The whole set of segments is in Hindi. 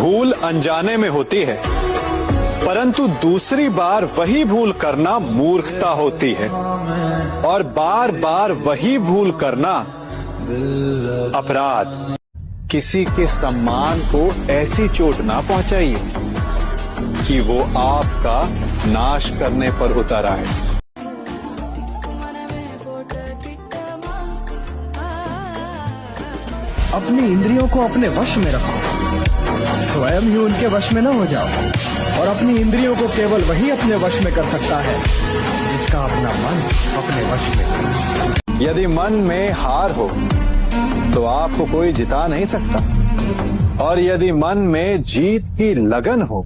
भूल अनजाने में होती है, परंतु दूसरी बार वही भूल करना मूर्खता होती है, और बार बार वही भूल करना अपराध। किसी के सम्मान को ऐसी चोट ना पहुंचाइए कि वो आपका नाश करने पर उतर आए। अपनी इंद्रियों को अपने वश में रखो, स्वयं ही उनके वश में न हो जाओ। और अपनी इंद्रियों को केवल वही अपने वश में कर सकता है जिसका अपना मन अपने वश में है। यदि मन में हार हो तो आपको कोई जिता नहीं सकता, और यदि मन में जीत की लगन हो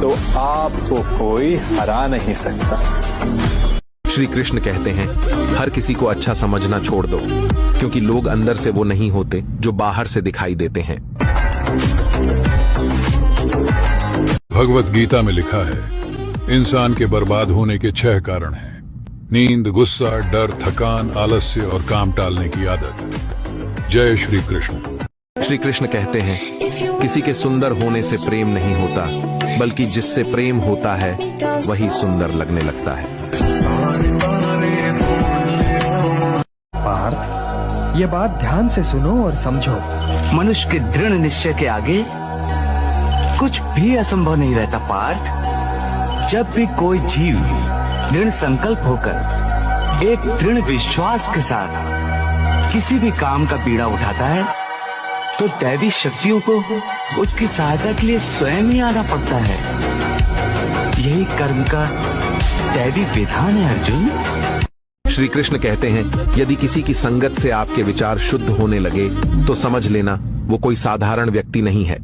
तो आपको कोई हरा नहीं सकता। श्री कृष्ण कहते हैं, हर किसी को अच्छा समझना छोड़ दो, क्योंकि लोग अंदर से वो नहीं होते जो बाहर से दिखाई देते हैं। भगवत गीता में लिखा है, इंसान के बर्बाद होने के 6 कारण हैं। नींद, गुस्सा, डर, थकान, आलस्य और काम टालने की आदत। जय श्री कृष्ण। श्री कृष्ण कहते हैं, किसी के सुंदर होने से प्रेम नहीं होता, बल्कि जिससे प्रेम होता है वही सुंदर लगने लगता है। पार्थ, ये बात ध्यान से सुनो और समझो। मनुष्य के दृढ़ निश्चय के आगे कुछ भी असंभव नहीं रहता पार्थ। जब भी कोई जीव दृढ़ संकल्प होकर एक दृढ़ विश्वास के साथ किसी भी काम का बीड़ा उठाता है, तो दैवी शक्तियों को उसकी सहायता के लिए स्वयं ही आना पड़ता है। यही कर्म का दैवी विधान है अर्जुन। श्री कृष्ण कहते हैं, यदि किसी की संगत से आपके विचार शुद्ध होने लगे तो समझ लेना वो कोई साधारण व्यक्ति नहीं है।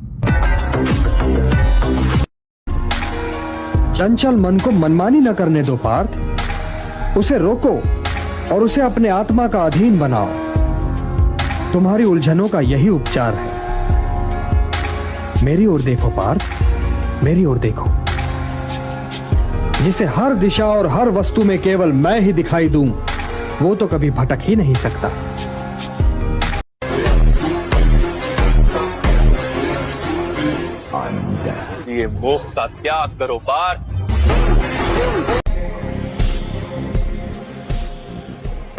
चंचल मन को मनमानी न करने दो पार्थ, उसे रोको और उसे अपने आत्मा का अधीन बनाओ। तुम्हारी उलझनों का यही उपचार है। मेरी ओर देखो पार्थ, मेरी ओर देखो। जिसे हर दिशा और हर वस्तु में केवल मैं ही दिखाई दूं, वो तो कभी भटक ही नहीं सकता। ये मोह का त्याग करो पार्थ।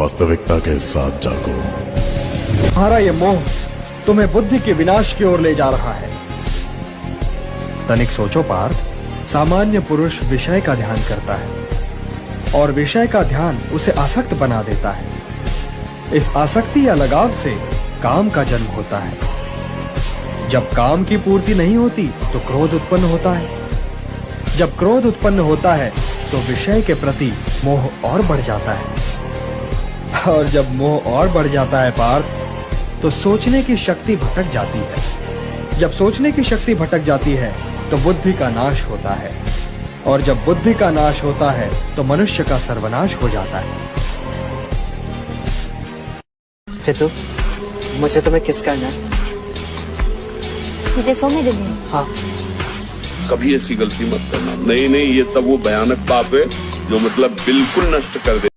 वास्तविकता के साथ जागो। तुम्हारा ये मोह तुम्हें बुद्धि के विनाश की ओर ले जा रहा है। तनिक सोचो पार्थ, सामान्य पुरुष विषय का ध्यान करता है और विषय का ध्यान उसे आसक्त बना देता है। इस आसक्ति या लगाव से काम का जन्म होता है। जब काम की पूर्ति नहीं होती तो क्रोध उत्पन्न होता है। जब क्रोध उत्पन्न होता है तो विषय के प्रति मोह और बढ़ जाता है, और जब मोह और बढ़ जाता है पार्थ, तो सोचने की शक्ति भटक जाती है। जब सोचने की शक्ति भटक जाती है तो बुद्धि का नाश होता है, और जब बुद्धि का नाश होता है तो मनुष्य का सर्वनाश हो जाता है। रितु, मुझे तुम्हें किस करना है? मुझे सोने दे। हाँ। कभी ऐसी गलती मत करना। नहीं, ये सब वो भयानक पाप है जो मतलब बिल्कुल नष्ट कर दे।